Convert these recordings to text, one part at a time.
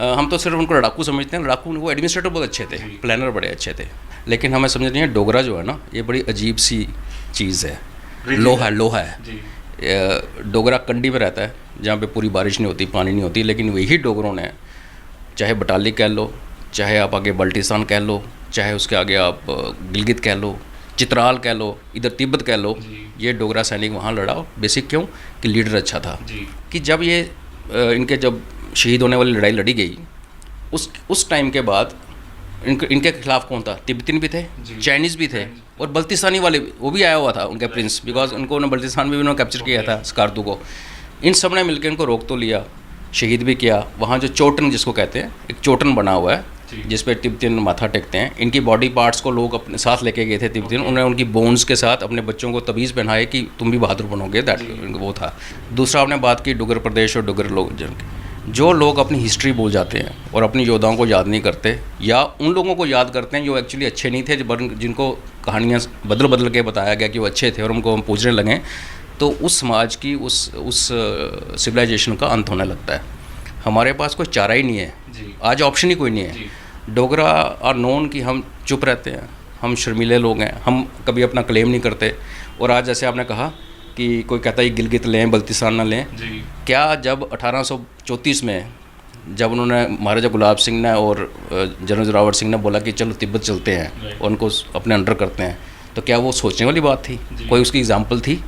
हम तो सिर्फ उनको लड़ाकू समझते हैं। लड़ाकू, वो एडमिनिस्ट्रेटर बहुत अच्छे थे, प्लानर बड़े अच्छे थे, लेकिन हमें समझ नहीं है डोगरा जो है ना, ये बड़ी अजीब सी चीज़ है। लोहा है। डोगरा कंडी में रहता है जहाँ पे पूरी बारिश नहीं होती, पानी नहीं होती, लेकिन वही डोगरों ने, चाहे बटाली कह लो, चाहे आप आगे बल्टिस्तान कह लो, चाहे उसके आगे आप गिलगित कह लो, चित्राल कह लो, इधर तिब्बत कह लो, ये डोगरा सैनिक वहाँ लड़ा। बेसिक क्यों कि लीडर अच्छा था। कि जब ये इनके जब शहीद होने वाली लड़ाई लड़ी गई, उस टाइम के बाद इनके खिलाफ कौन था? तिब्बतिन भी थे, चाइनीज़ भी थे, और बल्तिस्तानी वाले वो भी आया हुआ था, उनके प्रिंस, बिकॉज उनको बल्तिस्तान में भी उन्होंने कैप्चर किया था स्कारतू को। इन सब ने मिलकर इनको रोक तो लिया, शहीद भी किया। वहाँ जो चोटन जिसको कहते हैं, एक चोटन बना हुआ है जिस पे तिब्बतिन माथा टेकते हैं। इनकी बॉडी पार्ट्स को लोग अपने साथ लेके गए थे तिब्बतिन। उन्होंने उनकी बोन्स के साथ अपने बच्चों को तवीज़ पहनाए कि तुम भी बहादुर बनोगे, दैट वो था। दूसरा आपने बात की डुगर प्रदेश और डुगर लोग, जो लोग अपनी हिस्ट्री भूल जाते हैं और अपनी योद्धाओं को याद नहीं करते, या उन लोगों को याद करते हैं जो एक्चुअली अच्छे नहीं थे, जिनको कहानियाँ बदल बदल के बताया गया कि वो अच्छे थे और उनको हम पूजने लगे, तो उस समाज की उस सिविलाइजेशन का अंत होने लगता है। हमारे पास कोई चारा ही नहीं है, आज ऑप्शन ही कोई नहीं है। डोगरा आर नोन कि हम चुप रहते हैं, हम शर्मीले लोग हैं, हम कभी अपना क्लेम नहीं करते। और आज जैसे आपने कहा कि कोई कहता है गिलगित लें, बल्तिस्तान ना लें, क्या जब 1834 में जब उन्होंने महाराजा गुलाब सिंह ने और जनरल जोरावर सिंह ने बोला कि चलो तिब्बत चलते हैं और उनको अपने अंडर करते हैं, तो क्या वो सोचने वाली बात थी? कोई उसकी एग्जाम्पल थी?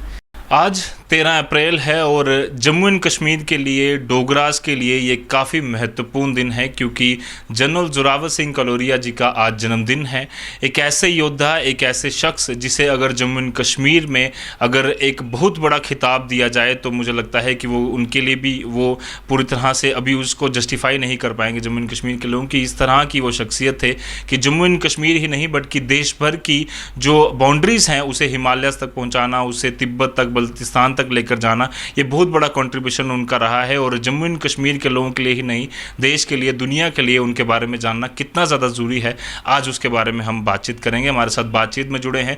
आज 13 अप्रैल है और जम्मू एंड कश्मीर के लिए, डोगरास के लिए ये काफ़ी महत्वपूर्ण दिन है, क्योंकि जनरल जोरावर सिंह कलोरिया जी का आज जन्मदिन है। एक ऐसे योद्धा, एक ऐसे शख्स जिसे अगर जम्मू एंड कश्मीर में अगर एक बहुत बड़ा खिताब दिया जाए तो मुझे लगता है कि वो उनके लिए भी वो पूरी तरह से अभी उसको जस्टिफाई नहीं कर पाएंगे जम्मू एंड कश्मीर के लोगों की। इस तरह की वो शख्सियत थे कि जम्मू एंड कश्मीर ही नहीं बल्कि देश भर की जो बाउंड्रीज़ हैं उसे हिमालय तक पहुँचाना, उसे तिब्बत तक, बल्तिस्तान तक लेकर जाना, ये बहुत बड़ा कंट्रीब्यूशन उनका रहा है। और जम्मू एंड कश्मीर के लोगों के लिए ही नहीं, देश के लिए, दुनिया के लिए उनके बारे में जानना कितना ज़्यादा ज़रूरी है, आज उसके बारे में हम बातचीत करेंगे। हमारे साथ बातचीत में जुड़े हैं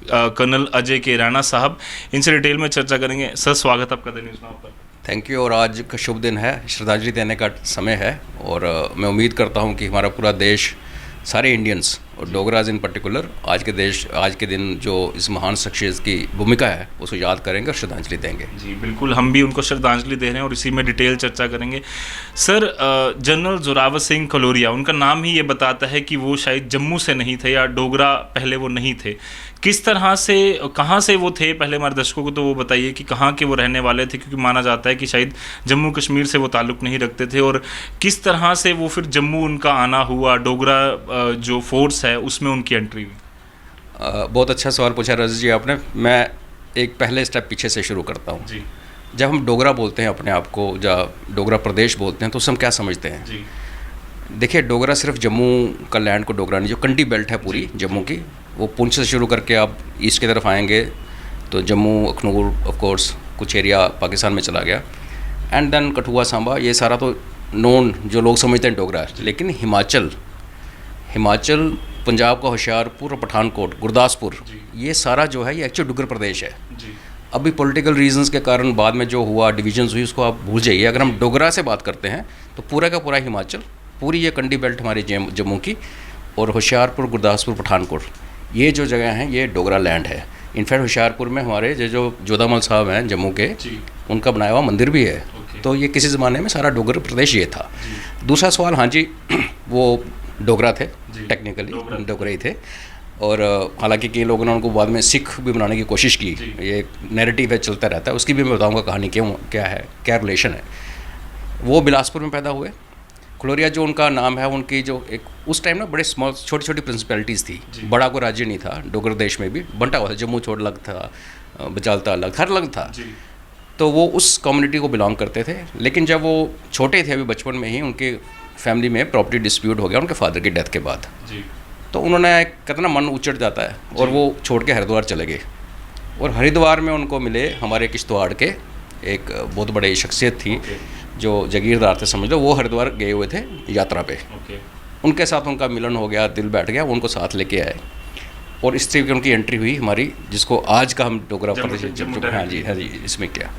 कर्नल अजय के राणा साहब, इनसे डिटेल में चर्चा करेंगे। सर, स्वागत आपका द न्यूज़ नाउ पर। Thank you. और आज का शुभ दिन है, श्रद्धांजलि देने का समय है, और मैं उम्मीद करता हूँ कि हमारा पूरा देश, सारे इंडियंस और डोगराज इन पर्टिकुलर, आज के दिन जो इस महान शख्सियत की भूमिका है उसको याद करेंगे और श्रद्धांजलि देंगे। जी बिल्कुल, हम भी उनको श्रद्धांजलि दे रहे हैं और इसी में डिटेल चर्चा करेंगे। सर, जनरल जोरावर सिंह कलोरिया, उनका नाम ही ये बताता है कि वो शायद जम्मू से नहीं थे या डोगरा पहले वो नहीं थे। किस तरह से, कहाँ से वो थे? पहले हमारे दर्शकों को तो वो बताइए कि कहाँ के वो रहने वाले थे, क्योंकि माना जाता है कि शायद जम्मू कश्मीर से वो ताल्लुक़ नहीं रखते थे, और किस तरह से वो फिर जम्मू उनका आना हुआ, डोगरा जो फोर्स है उसमें उनकी एंट्री हुई। बहुत अच्छा सवाल पूछा रजत जी आपने। मैं एक पहले स्टेप पीछे से शुरू करता हूँ जी। जब हम डोगरा बोलते हैं अपने आप को, जब डोगरा प्रदेश बोलते हैं, तो उसे हम क्या समझते हैं जी? देखिए, डोगरा सिर्फ जम्मू का लैंड को डोगरा नहीं, जो कंडी बेल्ट है पूरी जम्मू की, वो पुंछ से शुरू करके आप ईस्ट की तरफ आएंगे तो जम्मू, अखनूर, ऑफ कोर्स कुछ एरिया पाकिस्तान में चला गया, एंड देन कठुआ, सांबा, ये सारा तो नोन जो लोग समझते हैं डोगरा। लेकिन हिमाचल, पंजाब का होशियारपुर और पठानकोट, गुरदासपुर, ये सारा जो है ये एक्चुअल डुगर प्रदेश है। अभी पॉलिटिकल रीजंस के कारण बाद में जो हुआ, डिवीजन्स हुई, उसको आप भूल जाइए। अगर हम डोगरा से बात करते हैं तो पूरा का पूरा हिमाचल, पूरी ये कंडी बेल्ट हमारी जम्मू की, और होशियारपुर, गुरदासपुर, पठानकोट, ये जो जगह हैं ये डोगरा लैंड है। इनफैक्ट होशियारपुर में हमारे जो जोधामल साहब हैं जम्मू के, उनका बनाया हुआ मंदिर भी है। तो ये किसी ज़माने में सारा डोगर प्रदेश ये था। दूसरा सवाल, हाँ जी, वो डोगरा थे, टेक्निकली डोगरा ही थे, और हालांकि कई लोगों ने उनको बाद में सिख भी बनाने की कोशिश की। ये नैरेटिव है, चलता रहता है, उसकी भी मैं बताऊँगा कहानी क्यों, क्या है, क्या रिलेशन है। वो बिलासपुर में पैदा हुए। कलोरिया जो उनका नाम है, उनकी जो एक उस टाइम ना बड़े स्मॉल, छोटी छोटी प्रिंसिपैलिटीज़ थी, बड़ा कोई राज्य नहीं था। डोगर देश में भी बंटा हुआ था, जम्मू छोड़ अलग था, बचालता अलग, हर अलग था। तो वो उस कम्युनिटी को बिलोंग करते थे। लेकिन जब वो छोटे थे, अभी बचपन में ही, उनके फैमिली में प्रॉपर्टी डिस्प्यूट हो गया उनके फादर की डेथ के बाद। तो उन्होंने, कितना मन उचट जाता है, और वो छोड़ के हरिद्वार चले गए। और हरिद्वार में उनको मिले हमारे किश्तवाड़ के एक बहुत बड़े शख्सियत थी, जो जागीरदार थे समझ लो, वो हरिद्वार गए हुए थे यात्रा पे। उनके साथ उनका मिलन हो गया, दिल बैठ गया, वो उनको साथ लेके आए, और इस तरीके उनकी एंट्री हुई हमारी, जिसको आज का हम डोगरा प्रदेश, हाँ जी, इसमें किया।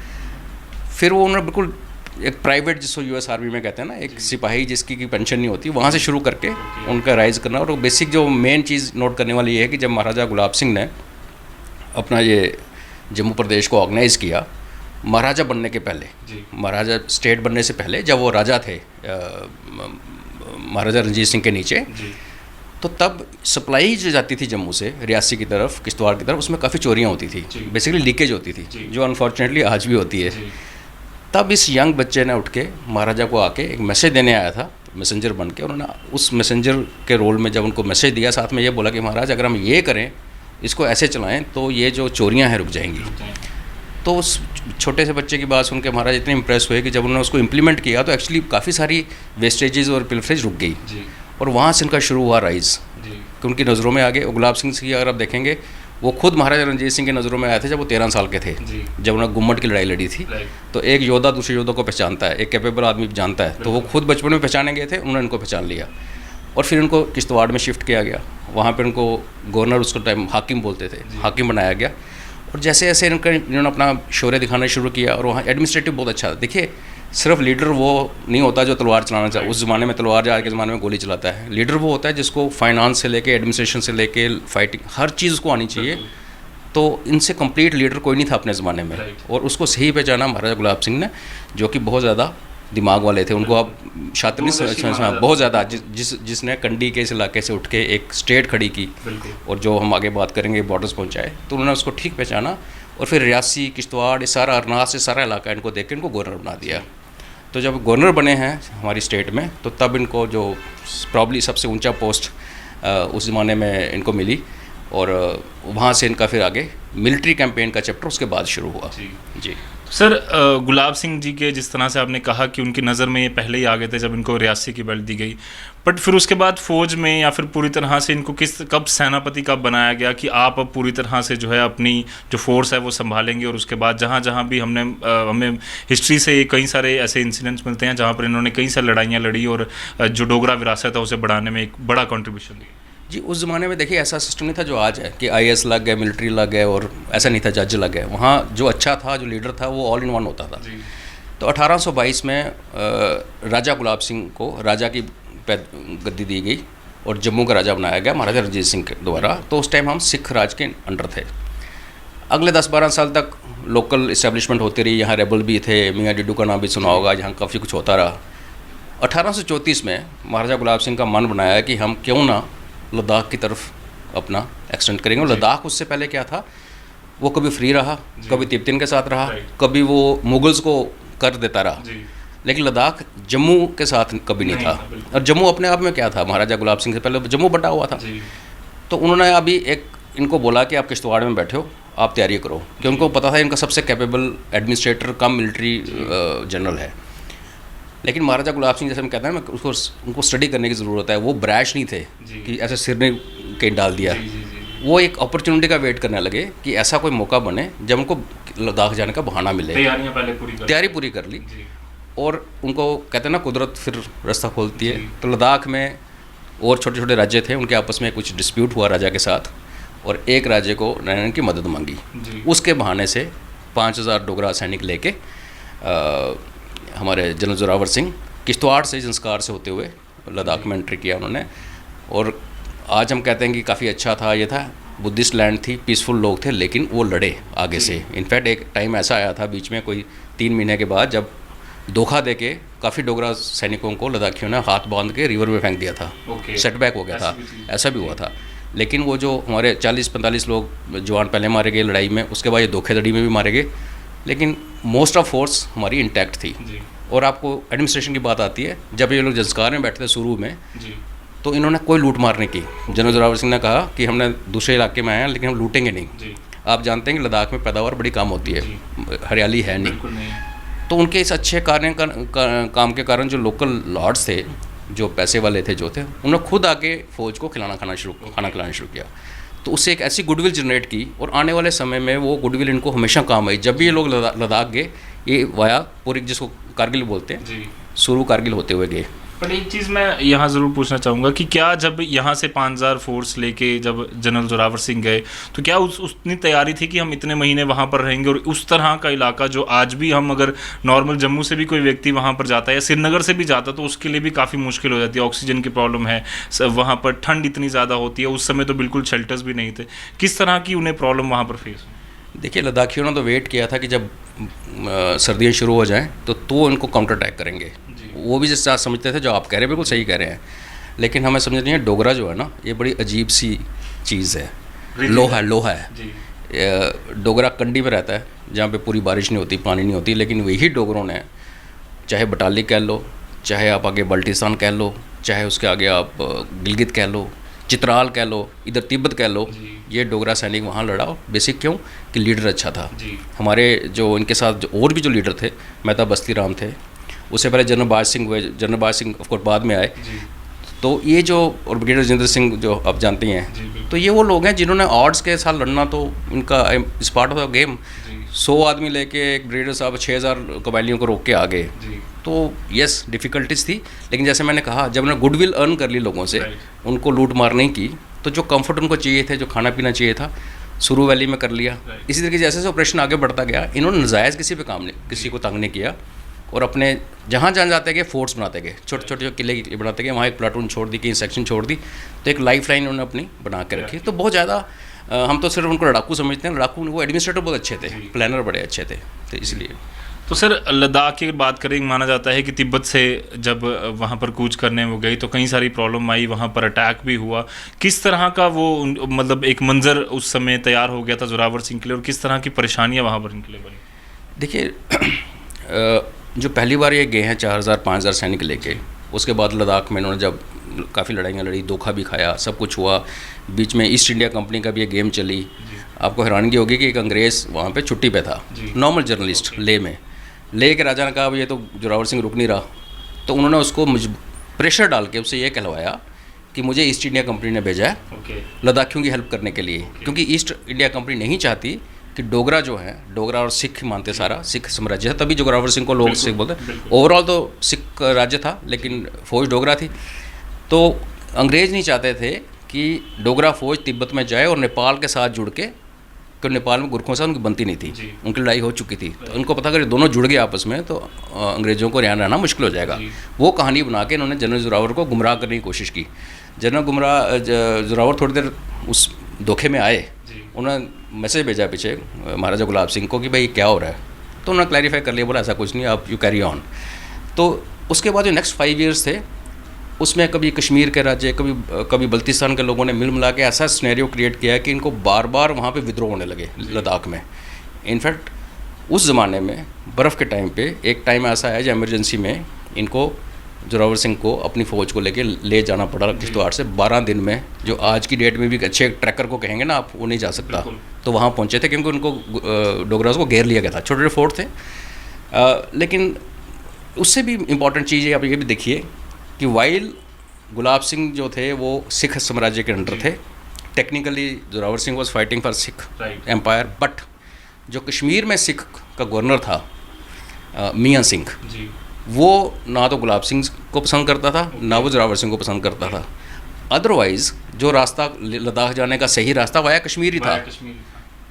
फिर वो उन्होंने बिल्कुल एक प्राइवेट जिसको यूएस आर्मी में कहते हैं ना, एक सिपाही जिसकी की पेंशन नहीं होती, वहाँ से शुरू करके उनका राइज करना। और बेसिक जो मेन चीज़ नोट करने वाली ये है कि जब महाराजा गुलाब सिंह ने अपना ये जम्मू प्रदेश को ऑर्गेनाइज़ किया, महाराजा बनने के पहले, महाराजा स्टेट बनने से पहले, जब वो राजा थे महाराजा रणजीत सिंह के नीचे, तो तब सप्लाई जो जाती थी जम्मू से रियासी की तरफ, किश्तवाड़ की तरफ, उसमें काफ़ी चोरियाँ होती थी, बेसिकली लीकेज होती थी, जो अनफॉर्चुनेटली आज भी होती है। तब इस यंग बच्चे ने उठ के महाराजा को आके एक मैसेज देने आया था, मैसेंजर बन के। उन्होंने उस मैसेंजर के रोल में जब उनको मैसेज दिया, साथ में ये बोला कि महाराज अगर हम ये करें, इसको ऐसे चलाएं, तो ये जो चोरियां हैं रुक जाएंगी। तो उस छोटे से बच्चे की बात सुन के महाराज इतने इंप्रेस हुए कि जब उन्होंने उसको इम्प्लीमेंट किया तो एक्चुअली काफ़ी सारी वेस्टेजेस और पिलफरेज रुक गई। और वहाँ से इनका शुरू हुआ राइज़, कि उनकी नज़रों में आ गए। गुलाब सिंह की अगर आप देखेंगे, वो खुद महाराजा रणजीत सिंह की नज़रों में आए थे जब वो 13 साल के थे, जब उन्होंने गुम्मट की लड़ाई लड़ी थी। तो एक योद्धा दूसरे योद्धा को पहचानता है, एक कैपेबल आदमी जानता है, तो वो खुद बचपन में पहचाने गए थे, उन्होंने इनको पहचान लिया। और फिर उनको किश्तवाड़ में शिफ्ट किया गया, वहाँ पर उनको गवर्नर, उसको टाइम हाकिम बोलते थे, हाकिम बनाया गया। और जैसे जैसे इन्होंने अपना शौर्य दिखाना शुरू किया, और वहाँ एडमिनिस्ट्रेटिव बहुत अच्छा था। देखिए, सिर्फ लीडर वो नहीं होता जो तलवार चलाना चाहे, उस ज़माने में तलवार, आज के ज़माने में गोली चलाता है। लीडर वो होता है जिसको फाइनेंस से लेके, एडमिनिस्ट्रेशन से लेके, फाइटिंग, हर चीज़ उसको आनी चाहिए। तो इनसे कंप्लीट लीडर कोई नहीं था अपने ज़माने में, और उसको सही पहचाना महाराजा गुलाब सिंह ने, जो कि बहुत ज़्यादा दिमाग वाले थे। उनको आप शातिर नहीं, बहुत ज़्यादा, जिसने कंडी के इस इलाके से उठ के एक स्टेट खड़ी की, और जो हम आगे बात करेंगे बॉर्डर्स पहुँचाए, तो उन्होंने उसको ठीक पहचाना। और फिर रियासी, किश्तवाड़, ये सारा अरनास, ये सारा इलाका इनको देख के इनको गवर्नर बना दिया। तो जब गवर्नर बने हैं हमारी स्टेट में, तो तब इनको जो प्रॉब्ली सबसे ऊंचा पोस्ट उस ज़माने में इनको मिली, और वहाँ से इनका फिर आगे मिलिट्री कैंपेन का चैप्टर उसके बाद शुरू हुआ। जी सर, गुलाब सिंह जी के जिस तरह से आपने कहा कि उनकी नज़र में ये पहले ही आ गए थे जब इनको रियासी की बेल्ट दी गई, बट फिर उसके बाद फ़ौज में या फिर पूरी तरह से इनको कब सेनापति कब बनाया गया कि आप अब पूरी तरह से जो है अपनी जो फोर्स है वो संभालेंगे? और उसके बाद जहाँ जहाँ भी हमें हिस्ट्री से कई सारे ऐसे इंसिडेंट्स मिलते हैं जहाँ पर इन्होंने कई सारी लड़ाइयाँ लड़ी और जो डोगरा विरासत है उसे बढ़ाने में एक बड़ा कॉन्ट्रीब्यूशन दी। जी, उस ज़माने में देखिए ऐसा सिस्टम नहीं था जो आज है कि आईएएस लग गए, मिलिट्री लग गए, और ऐसा नहीं था जज लग गए। वहाँ जो अच्छा था, जो लीडर था, वो ऑल इन वन होता था। तो 1822 में राजा गुलाब सिंह को राजा की गद्दी दी गई और जम्मू का राजा बनाया गया महाराजा रणजीत सिंह के द्वारा। तो उस टाइम हम सिख राज के अंडर थे। अगले 10-12 साल तक लोकल इस्टेब्लिशमेंट होती रही। यहाँ रेबल भी थे, मियाँ डिड्डू का नाम भी सुना होगा, यहाँ काफ़ी कुछ होता रहा। 1834 में महाराजा गुलाब सिंह का मन बनाया कि हम क्यों ना लद्दाख की तरफ अपना एक्सटेंड करेंगे। और लद्दाख उससे पहले क्या था, वो कभी फ्री रहा, कभी तिब्बतिन के साथ रहा, कभी वो मुगल्स को कर देता रहा, लेकिन लद्दाख जम्मू के साथ कभी नहीं था। और जम्मू अपने आप में क्या था, महाराजा गुलाब सिंह से पहले जम्मू बटा हुआ था। तो उन्होंने अभी इनको बोला कि आप किश्तवाड़ में बैठे हो, आप तैयारी करो, कि उनको पता था इनका सबसे कैपेबल एडमिनिस्ट्रेटर कम मिलिट्री जनरल है। लेकिन महाराजा गुलाब सिंह, जैसे हम कहते हैं ना, उनको स्टडी करने की ज़रूरत है। वो ब्रैश नहीं थे कि ऐसे सिर ने कहीं डाल दिया। वो एक अपॉर्चुनिटी का वेट करने लगे कि ऐसा कोई मौका बने जब उनको लद्दाख जाने का बहाना मिले। तैयारी पूरी कर ली। और उनको कहते हैं ना, कुदरत फिर रास्ता खोलती है। तो लद्दाख में और छोटे छोटे राज्य थे, उनके आपस में कुछ डिस्प्यूट हुआ राजा के साथ, और एक राज्य को उन्होंने की मदद मांगी। उसके बहाने से 5000 डोगरा सैनिक लेके हमारे जनरल जोरावर सिंह किश्तवाड़ से, संस्कार से होते हुए लद्दाख में एंट्री किया उन्होंने। और आज हम कहते हैं कि काफ़ी अच्छा था, ये था बुद्धिस्ट लैंड थी, पीसफुल लोग थे, लेकिन वो लड़े आगे से। इनफैक्ट एक टाइम ऐसा आया था बीच में, कोई 3 महीने के बाद, जब धोखा दे के काफ़ी डोगरा सैनिकों को लद्दाखियों ने हाथ बांध के रिवर में फेंक दिया था। सेटबैक हो गया था, ऐसा भी हुआ था। लेकिन वो जो हमारे 40-45 लोग जवान पहले मारे गए लड़ाई में, उसके बाद ये धोखेधड़ी में भी मारे गए, लेकिन मोस्ट ऑफ फोर्स हमारी इंटैक्ट थी। और आपको एडमिनिस्ट्रेशन की बात आती है, जब ये लोग जंस्कार में बैठे थे शुरू में, तो इन्होंने कोई लूट मार नहीं की। जनरल जोरावर सिंह ने कहा कि हमने दूसरे इलाके में आए हैं, लेकिन हम लूटेंगे नहीं। आप जानते हैं कि लद्दाख में पैदावार बड़ी कम होती है, हरियाली है नहीं। तो उनके इस अच्छे कार्य काम के कारण जो लोकल लॉर्ड्स थे, जो पैसे वाले थे, जो थे, उन्होंने खुद आके फ़ौज को खाना खिलाना शुरू किया। तो उससे एक ऐसी गुडविल जनरेट की, और आने वाले समय में वो गुडविल इनको हमेशा काम आई। जब भी ये लोग लद्दाख गए, ये वाया पूरी, जिसको कारगिल बोलते हैं, शुरू कारगिल होते हुए गए। पर एक चीज़ मैं यहाँ ज़रूर पूछना चाहूँगा कि क्या जब यहाँ से 5,000 फोर्स लेके जब जनरल जोरावर सिंह गए तो क्या उतनी तैयारी थी कि हम इतने महीने वहाँ पर रहेंगे, और उस तरह का इलाका जो आज भी हम अगर नॉर्मल जम्मू से भी कोई व्यक्ति वहाँ पर जाता है या श्रीनगर से भी जाता तो उसके लिए भी काफ़ी मुश्किल हो जाती है, ऑक्सीजन की प्रॉब्लम है, वहाँ पर ठंड इतनी ज़्यादा होती है, उस समय तो बिल्कुल शेल्टर्स भी नहीं थे, किस तरह की उन्हें प्रॉब्लम वहाँ पर फेस हुई? देखिए, लद्दाखियों ने तो वेट किया था कि जब सर्दियाँ शुरू हो जाएं तो उनको काउंटर अटैक करेंगे। वो भी जैसे समझते थे, जो आप कह रहे हैं बिल्कुल सही कह रहे हैं, लेकिन हमें समझ नहीं है डोगरा जो है ना, ये बड़ी अजीब सी चीज़ है। लोहा है। डोगरा कंडी में रहता है जहाँ पे पूरी बारिश नहीं होती, पानी नहीं होती, लेकिन वही डोगरों ने, चाहे बटाली कह लो, चाहे आप आगे बल्टिस्तान कह लो, चाहे उसके आगे आप गिलगित कह लो, चित्राल कह लो, इधर तिब्बत कह लो, ये डोगरा सैनिक वहाँ लड़ा। बेसिक क्यों कि लीडर अच्छा था। हमारे जो इनके साथ और भी जो लीडर थे, मेहता बस्ती राम थे, उससे पहले जनरल बाज सिंह हुए, जनरल बाज सिंह ऑफकोर्स बाद में आए। तो ये जो, और ब्रिगेडियर राजेंद्र सिंह जो आप जानते हैं, तो ये वो लोग हैं जिन्होंने ऑड्स के साथ लड़ना, तो इनका इस पार्ट ऑफ द गेम 100 आदमी लेके एक ब्रिगेडियर साहब 6,000 कबायलियों को रोक के आ गए। तो यस, डिफ़िकल्टीज थी, लेकिन जैसे मैंने कहा, जब उन्होंने गुडविल अर्न कर ली लोगों से, उनको लूट मार नहीं की, तो जो कंफर्ट उनको चाहिए थे, जो खाना पीना चाहिए था, सुरू वैली में कर लिया। इसी तरीके से जैसे जैसे ऑपरेशन आगे बढ़ता गया, इन्होंने नजायज़ किसी पे काम नहीं, किसी को तंग नहीं किया, और अपने जहाँ जाते गए फोर्ट्स बनाते गए, छोटे छोटे जो किले बनाते गए, वहाँ एक प्लाटून छोड़ दी, कहीं सेक्शन छोड़ दी, तो एक लाइफ लाइन उन्होंने अपनी बना के रखी। तो बहुत ज़्यादा हम तो सिर्फ उनको लड़ाकू समझते हैं, लड़ाकू, वो एडमिनिस्ट्रेटर बहुत अच्छे थे, प्लानर बड़े अच्छे थे, तो इसलिए। तो सर, लद्दाख की बात करें, माना जाता है कि तिब्बत से जब वहाँ पर कूच करने वो गई तो कई सारी प्रॉब्लम आई, वहाँ पर अटैक भी हुआ। किस तरह का वो मतलब एक मंजर उस समय तैयार हो गया था जोरावर सिंह के लिए, और किस तरह की परेशानियाँ वहाँ पर इनके लिए बनी? देखिए, जो पहली बार ये गए हैं 4,000-5,000 सैनिक लेके, उसके बाद लद्दाख में इन्होंने जब काफ़ी लड़ाइयाँ लड़ी, धोखा भी खाया, सब कुछ हुआ, बीच में ईस्ट इंडिया कंपनी का भी ये गेम चली। आपको हैरानगी होगी कि एक अंग्रेज़ वहाँ पे छुट्टी पे था, नॉर्मल जर्नलिस्ट, ले के राजा ने कहा ये तो जोरावर सिंह रुक नहीं रहा, तो उन्होंने उसको प्रेशर डाल के उससे ये कहलवाया कि मुझे ईस्ट इंडिया कंपनी ने भेजा है लद्दाखियों की हेल्प करने के लिए, क्योंकि ईस्ट इंडिया कंपनी नहीं चाहती कि डोगरा जो है, डोगरा और सिख मानते, सारा सिख साम्राज्य था, तभी जोरावर सिंह को लोग सिख बोलते। ओवरऑल तो सिख राज्य था, लेकिन फौज डोगरा थी। तो अंग्रेज़ नहीं चाहते थे कि डोगरा फौज तिब्बत में जाए और नेपाल के साथ जुड़ के, क्योंकि नेपाल में गुरखों से उनकी बनती नहीं थी, उनकी लड़ाई हो चुकी थी, तो उनको पता अगर दोनों जुड़ गए आपस में तो अंग्रेज़ों को यहाँ रहना मुश्किल हो जाएगा। वो कहानी बना के इन्होंने जनरल जोरावर को गुमराह करने की कोशिश की। जनरल जोरावर थोड़ी देर उस धोखे में आए, उन्होंने मैसेज भेजा पीछे महाराजा गुलाब सिंह को कि भाई क्या हो रहा है, तो उन्होंने क्लैरिफाई कर लिया, बोला ऐसा कुछ नहीं, आप यू कैरी ऑन। तो उसके बाद जो नेक्स्ट 5 ईयर्स थे, उसमें कभी कश्मीर के राज्य, कभी बल्तिस्तान के लोगों ने मिल मिला के ऐसा सिनेरियो क्रिएट किया कि इनको बार बार वहाँ पे विद्रोह होने लगे लद्दाख में। इनफैक्ट उस ज़माने में बर्फ़ के टाइम पे एक टाइम ऐसा है जब इमरजेंसी में इनको, जोरावर सिंह को अपनी फ़ौज को लेके ले जाना पड़ा किश्तवाड़ से 12 दिन में, जो आज की डेट में भी अच्छे ट्रैकर को कहेंगे ना आप, वो नहीं जा सकता। तो वहाँ पहुँचे थे क्योंकि उनको डोगरास को घेर लिया गया था, छोटे छोटे फोर्ट थे। लेकिन उससे भी इम्पॉर्टेंट चीज़ है, आप ये भी देखिए कि वाइल गुलाब सिंह जो थे वो सिख साम्राज्य के अंडर थे, technically Zorawar Singh was fighting for Sikh empire, but जो कश्मीर में सिख का गवर्नर था मियाँ सिंह, वो ना तो गुलाब सिंह को पसंद करता था, ना वो जोरावर सिंह को पसंद करता था। अदरवाइज़ जो रास्ता लद्दाख जाने का सही रास्ता वाया कश्मीर ही था।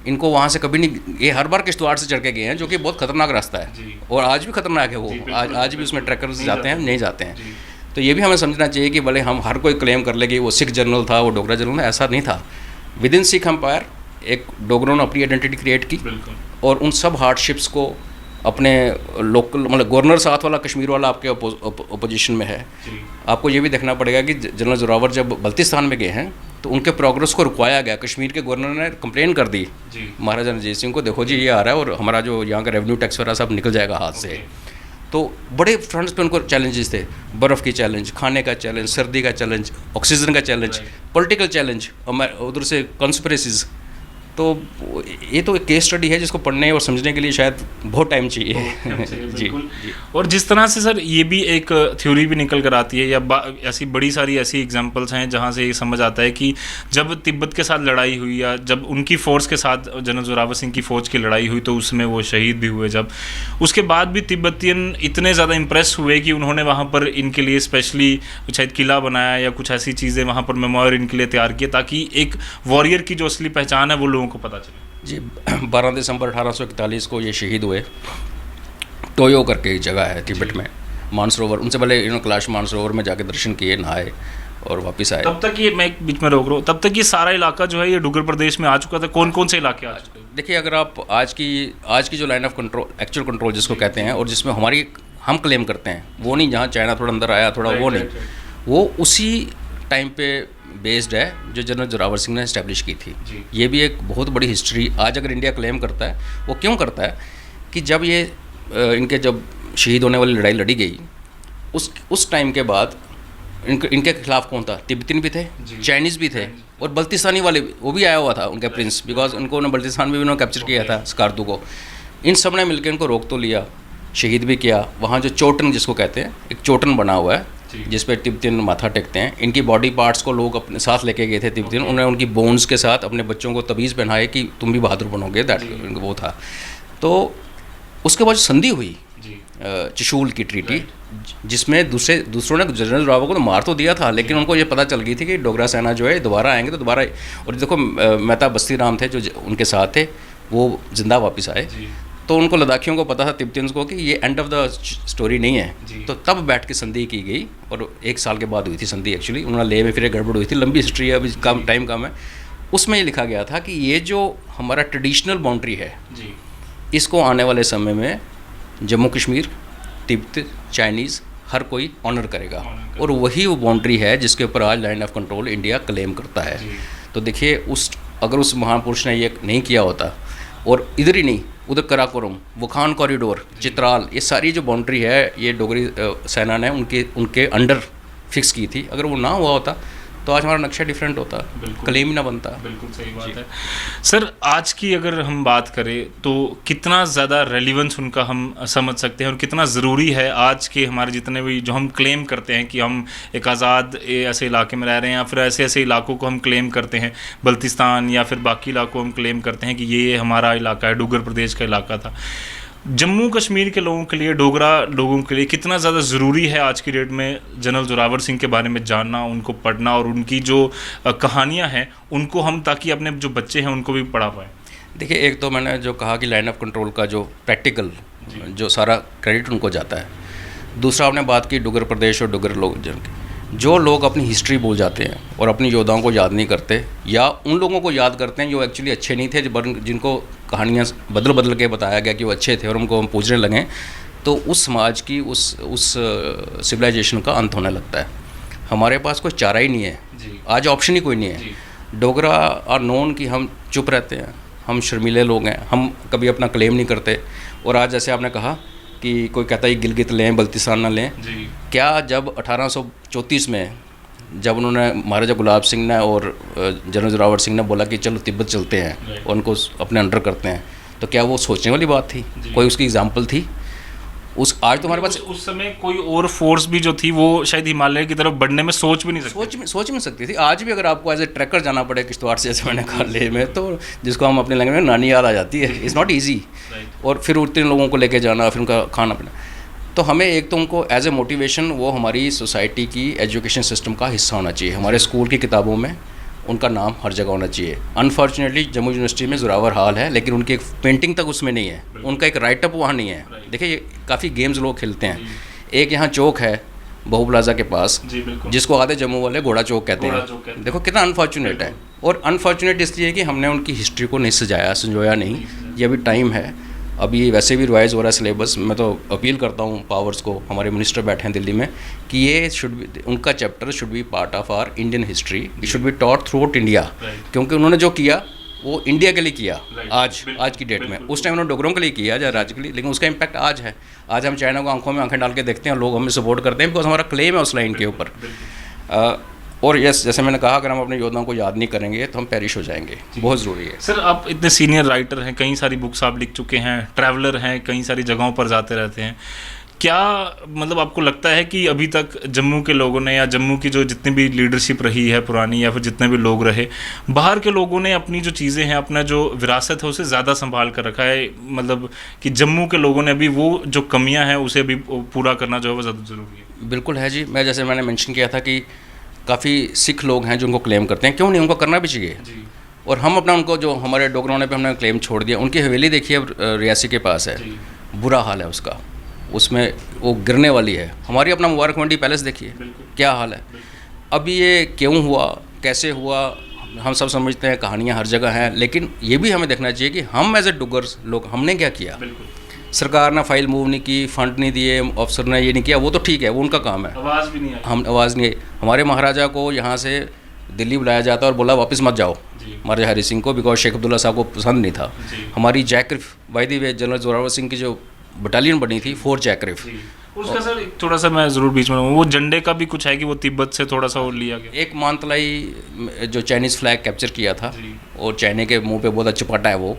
इनको वहाँ से कभी नहीं, ये हर बार किश्तवाड़ से चढ़ के गए हैं, जो कि बहुत खतरनाक रास्ता है, और आज भी खतरनाक है वो, आज भी उसमें ट्रैकर्स जाते हैं, नहीं जाते हैं। तो ये भी हमें समझना चाहिए कि भले हम हर कोई क्लेम कर ले कि वो सिख जनरल था, वो डोगरा जनरल, ऐसा नहीं था। विद इन सिख एम्पायर एक डोगरों ने अपनी आइडेंटिटी क्रिएट की, और उन सब हार्डशिप्स को अपने लोकल, मतलब गवर्नर साथ वाला कश्मीर वाला आपके अपोजिशन में है। आपको ये भी देखना पड़ेगा कि जनरल जोरावर जब बल्तिस्तान में गए हैं तो उनके प्रोग्रेस को रुकवाया गया। कश्मीर के गवर्नर ने कंप्लेन कर दी महाराजा रणजीत सिंह को, देखो जी ये आ रहा है और हमारा जो यहाँ का रेवेन्यू टैक्स वगैरह सब निकल जाएगा हाथ से। तो बड़े फ्रंट्स पे उनको चैलेंजेस थे, बर्फ़ की चैलेंज, खाने का चैलेंज, सर्दी का चैलेंज, ऑक्सीजन का चैलेंज, पॉलिटिकल चैलेंज, उधर से कॉन्स्पिरेसीज, तो ये तो एक केस स्टडी है जिसको पढ़ने और समझने के लिए शायद बहुत टाइम चाहिए जी। और जिस तरह से सर ये भी एक थ्योरी भी निकल कर आती है या ऐसी बड़ी सारी ऐसी एग्जांपल्स हैं जहां से ये समझ आता है कि जब तिब्बत के साथ लड़ाई हुई या जब उनकी फ़ोर्स के साथ जनरल जोरावर सिंह की फ़ौज की लड़ाई हुई तो उसमें वो शहीद भी हुए, जब उसके बाद भी तिब्बतियन इतने ज़्यादा इम्प्रेस हुए कि उन्होंने वहाँ पर इनके लिए स्पेशली शायद किला बनाया या कुछ ऐसी चीज़ें वहाँ पर मेमोरियल इनके लिए तैयार किए ताकि एक वॉरियर की जो असली पहचान है वो लोगों को पता चले। जी 12 दिसंबर 1841 को ये शहीद हुए। टोयो करके एक जगह है तिब्बत में, मानसरोवर। उनसे पहले इन्होंने कैलाश मानसरोवर में जाके दर्शन किए, नहाए और वापस आए। तब तक ये, मैं एक बीच में रोक रहा हूँ, तब तक ये सारा इलाका जो है ये डुग्गर प्रदेश में आ चुका था। कौन कौन से इलाके आ चुके? देखिए, अगर आप आज की जो line of control, actual control जिसको कहते हैं, और जिसमें हम क्लेम करते हैं, वो नहीं जहाँ चाइना थोड़ा अंदर आया थोड़ा, वो नहीं, वो उसी टाइम पे बेस्ड है जो जनरल जोरावर सिंह ने इस्टेब्लिश की थी। ये भी एक बहुत बड़ी हिस्ट्री आज अगर इंडिया क्लेम करता है, वो क्यों करता है कि जब जब शहीद होने वाली लड़ाई लड़ी गई, उस टाइम के बाद इनके खिलाफ कौन था? तिब्बतिन भी थे, चाइनीज़ भी थे, और बल्तिस्तानी वाले वो भी आया हुआ था, उनका प्रिंस, बिकॉज उन्होंने बल्तिस्तान में भी उन्होंने कैप्चर किया था स्कारतू को। इन सब ने मिलकर इनको रोक तो लिया, शहीद भी किया। वहाँ जो चोटन जिसको कहते हैं, एक चोटन बना हुआ है जिस पे तिब्बतियन माथा टेकते हैं। इनकी बॉडी पार्ट्स को लोग अपने साथ लेके गए थे तिब्बतियन। उन्होंने उनकी बोन्स के साथ अपने बच्चों को तवीज़ पहनाए कि तुम भी बहादुर बनोगे, दैट वो था। तो उसके बाद संधि हुई चशूल की ट्रीटी, जिसमें दूसरों ने जनरल जोरावर को तो मार तो दिया था, लेकिन उनको ये पता चल गई थी कि डोगरा सेना जो है दोबारा आएंगे तो दोबारा। और देखो मेहता बस्ती राम थे जो उनके साथ थे, वो जिंदा वापस आए। तो उनको लद्दाखियों को पता था, तिब्बतियंस को, कि ये एंड ऑफ द स्टोरी नहीं है। तो तब बैठ के संधि की गई, और 1 साल के बाद हुई थी संधि। एक्चुअली उन्होंने लेह में फिर एक गड़बड़ हुई थी, लंबी हिस्ट्री है, अभी टाइम कम है। उसमें ये लिखा गया था कि ये जो हमारा ट्रेडिशनल बाउंड्री है, इसको आने वाले समय में जम्मू कश्मीर, तिब्बत, चाइनीज़ हर कोई ऑनर करेगा, और वही वो बाउंड्री है जिसके ऊपर आज line of control India claim करता है। तो देखिए, अगर उस महापुरुष ने ये नहीं किया होता, और इधर ही नहीं, उधर कराकोरम, वुखान कॉरिडोर, चित्राल, ये सारी जो बाउंड्री है ये डोगरी सेना ने उनके अंडर फिक्स की थी। अगर वो ना हुआ होता तो आज हमारा नक्शा डिफरेंट होता, क्लेम ही ना बनता। बिल्कुल सही बात है सर। आज की अगर हम बात करें तो कितना ज़्यादा रेलिवेंस उनका हम समझ सकते हैं, और कितना ज़रूरी है आज के हमारे जितने भी जो हम क्लेम करते हैं कि हम एक आज़ाद ऐसे इलाके में रह रहे हैं, या फिर ऐसे ऐसे इलाकों को हम क्लेम करते हैं, बल्तिस्तान या फिर बाकी इलाकों हम क्लेम करते हैं कि ये हमारा इलाका है, डुग्गर प्रदेश का इलाका था। जम्मू कश्मीर के लोगों के लिए, डोगरा लोगों के लिए कितना ज़्यादा ज़रूरी है आज की डेट में जनरल जोरावर सिंह के बारे में जानना, उनको पढ़ना, और उनकी जो कहानियां हैं उनको हम, ताकि अपने जो बच्चे हैं उनको भी पढ़ा पाएँ। देखिए, एक तो मैंने जो कहा कि लाइन ऑफ कंट्रोल का जो प्रैक्टिकल जो सारा क्रेडिट उनको जाता है। दूसरा आपने बात की डुग्गर प्रदेश और डुग्गर लोग, जो लोग अपनी हिस्ट्री भूल जाते हैं और अपनी योद्धाओं को याद नहीं करते, या उन लोगों को याद करते हैं जो एक्चुअली अच्छे नहीं थे, जिनको कहानियाँ बदल के बताया गया कि वो अच्छे थे और उनको हम पूजने लगें, तो उस समाज की उस सिविलाइजेशन का अंत होने लगता है। हमारे पास कोई चारा ही नहीं है आज, ऑप्शन ही कोई नहीं है। डोगरा आर नोन कि हम चुप रहते हैं, हम शर्मीले लोग हैं, हम कभी अपना क्लेम नहीं करते। और आज जैसे आपने कहा कि कोई कहता है गिलगित लें, बल्तिस्तान ना लें, क्या जब 1834 में जब उन्होंने महाराजा गुलाब सिंह ने और जनरल जोरावर सिंह ने बोला कि चलो तिब्बत चलते हैं और उनको अपने अंडर करते हैं, तो क्या वो सोचने वाली बात थी? कोई उसकी एग्जाम्पल थी? आज तो हमारे पास उस समय कोई और फोर्स भी जो थी वो शायद हिमालय की तरफ बढ़ने में सोच भी नहीं सकती थी। आज भी अगर आपको एज ए ट्रैकर जाना पड़े किश्तवाड़ से, जैसे मैंने कहा, लेह में, तो जिसको हम अपने लैंग्वेज में नानी याद आ जाती है। It's not easy. और फिर उतने लोगों को लेके जाना, फिर उनका खाना पीना, तो हमें एक तो उनको एज ए मोटिवेशन, वो हमारी सोसाइटी की एजुकेशन सिस्टम का हिस्सा होना चाहिए। हमारे स्कूल की किताबों में उनका नाम हर जगह होना चाहिए। अनफॉर्चुनेटली जम्मू यूनिवर्सिटी में जोरावर हाल है, लेकिन उनकी एक पेंटिंग तक उसमें नहीं है, उनका एक राइटअप वहाँ नहीं है। देखिए, काफ़ी गेम्स लोग खेलते हैं। एक यहाँ चौक है बहु प्लाजा के पास, जिसको आधे जम्मू वाले घोड़ा चौक कहते हैं। देखो कितना अनफॉर्चुनेट है। और अनफॉर्चुनेट इसलिए कि हमने उनकी हिस्ट्री को नहीं संजोया नहीं। ये अभी टाइम है, अभी वैसे भी रिवाइज हो रहा है सिलेबस। मैं तो अपील करता हूँ पावर्स को, हमारे मिनिस्टर बैठे हैं दिल्ली में, कि ये उनका chapter should be part of our Indian history, it should be taught throughout India. क्योंकि उन्होंने जो किया वो इंडिया के लिए किया। आज की डेट में, उस टाइम उन्होंने डोगरों के लिए किया, या राज्य के लिए, लेकिन उसका इम्पैक्ट आज है। आज हम चाइना को आंखों में आंखें डाल के देखते हैं, लोग हमें सपोर्ट करते हैं, बिकॉज हमारा क्लेम है उस लाइन के ऊपर। और यस, जैसे मैंने कहा, अगर हम अपने योद्धाओं को याद नहीं करेंगे तो हम पेरिश हो जाएंगे। बहुत ज़रूरी है। सर, आप इतने सीनियर राइटर हैं, कई सारी बुक्स आप लिख चुके हैं, ट्रैवलर हैं, कई सारी जगहों पर जाते रहते हैं, क्या मतलब आपको लगता है कि अभी तक जम्मू के लोगों ने या जम्मू की जो जितनी भी लीडरशिप रही है पुरानी, या फिर जितने भी लोग रहे, बाहर के लोगों ने अपनी जो चीज़ें हैं, अपना जो विरासत है, उसे ज़्यादा संभाल कर रखा है? मतलब कि जम्मू के लोगों ने अभी वो जो कमियां हैं उसे भी पूरा करना जो है वो ज़्यादा ज़रूरी है? बिल्कुल है जी। मैं जैसे मैंने मेंशन किया था कि काफ़ी सिख लोग हैं जो उनको क्लेम करते हैं, क्यों नहीं, उनको करना भी चाहिए। जी। और हम अपना उनको, जो हमारे डोगरों ने पे हमने क्लेम छोड़ दिया, उनकी हवेली देखिए रियासी के पास है, जी। बुरा हाल है उसका, उसमें वो गिरने वाली है। हमारी अपना मुबारक मंडी पैलेस देखिए क्या हाल है। अब ये क्यों हुआ, कैसे हुआ, हम सब समझते हैं, कहानियाँ हर जगह हैं, लेकिन ये भी हमें देखना चाहिए कि हम एज ए डुगर्स लोग हमने क्या किया। सरकार ने फाइल मूव नहीं की, फंड नहीं दिए, अफसर ने ये नहीं किया, वो तो ठीक है, वो उनका काम है। आवाज़ भी नहीं आई। हम आवाज़ नहीं आई। हमारे महाराजा को यहाँ से दिल्ली बुलाया जाता और बोला वापस मत जाओ, महाराजा हरि सिंह को, बिकॉज शेख अब्दुल्ला साहब को पसंद नहीं था। हमारी JAK RIF by the way general Zorawar Singh की जो बटालियन बनी थी, 4 जैकरिफ, उसका सर थोड़ा सा मैं ज़रूर बीच में वो झंडे का भी कुछ है कि वो तिब्बत से थोड़ा सा और लिया गया। एक मानतलाई जो चाइनीज़ फ्लैग कैप्चर किया था, और चाइना के मुंह पे बहुत चपाटा है वो,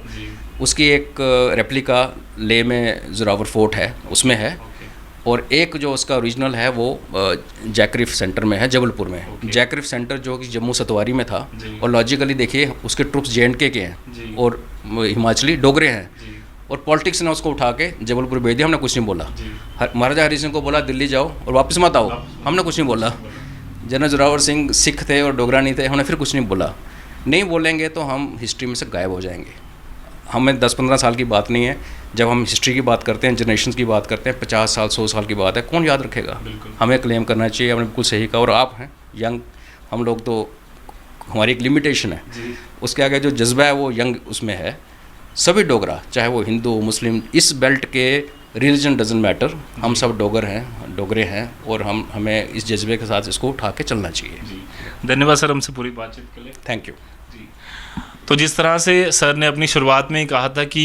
उसकी एक रेप्लिका ले में जोरावर फोर्ट है, उसमें है। और एक जो उसका ओरिजिनल है वो जैकरिफ सेंटर में है, जबलपुर में। जैकरिफ सेंटर जो कि जम्मू सतवारी में था, और लॉजिकली देखिए उसके ट्रुप्स JNK के हैं और हिमाचली डोगरे हैं, और पॉलिटिक्स ने उसको उठा के जबलपुर भेज दिया। हमने कुछ नहीं बोला। महाराजा हरि सिंह को बोला दिल्ली जाओ और वापस मत आओ, हमने कुछ नहीं बोला। जनरल जोरावर सिंह सिख थे और डोगरा नहीं थे, हमने फिर कुछ नहीं बोला। नहीं बोलेंगे तो हम हिस्ट्री में से गायब हो जाएंगे। हमें 10-15 साल की बात नहीं है, जब हम हिस्ट्री की बात करते हैं, जनरेशन की बात करते हैं, 50 साल 100 साल की बात है, कौन याद रखेगा। हमें क्लेम करना चाहिए। हमने बिल्कुल सही कहा। और आप हैं यंग, हम लोग तो, हमारी एक लिमिटेशन है, उसके आगे जो जज्बा है वो यंग उसमें है। सभी डोगरा, चाहे वो हिंदू मुस्लिम, इस बेल्ट के रिलीजन डजंट मैटर, हम सब डोगर हैं, डोगरे हैं, और हमें इस जज्बे के साथ इसको उठा के चलना चाहिए। धन्यवाद सर हमसे पूरी बातचीत के लिए। Thank you. तो जिस तरह से सर ने अपनी शुरुआत में ही कहा था कि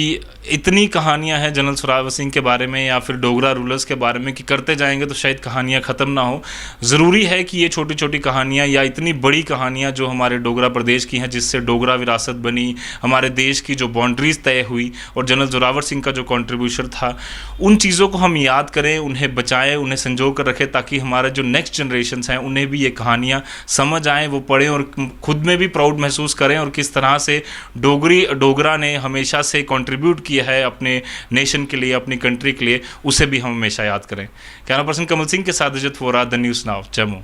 इतनी कहानियां हैं जनरल जोरावर सिंह के बारे में या फिर डोगरा रूलर्स के बारे में कि करते जाएंगे तो शायद कहानियां ख़त्म ना हो। ज़रूरी है कि ये छोटी छोटी कहानियां या इतनी बड़ी कहानियां जो हमारे डोगरा प्रदेश की हैं, जिससे डोगरा विरासत बनी, हमारे देश की जो बाउंड्रीज़ तय हुई और जनरल जोरावर सिंह का जो कॉन्ट्रीब्यूशन था, उन चीज़ों को हम याद करें, उन्हें बचाएँ, उन्हें संजो कर रखें, ताकि हमारे जो नेक्स्ट जनरेशन्स हैं उन्हें भी ये कहानियाँ समझ आएँ, वो पढ़ें और खुद में भी प्राउड महसूस करें, और किस तरह से डोगरा ने हमेशा से कंट्रीब्यूट किया है अपने नेशन के लिए, अपनी कंट्री के लिए, उसे भी हम हमेशा याद करें। कैमरा पर्सन कमल सिंह के साथ Ajit Vora, the news now, Jammu.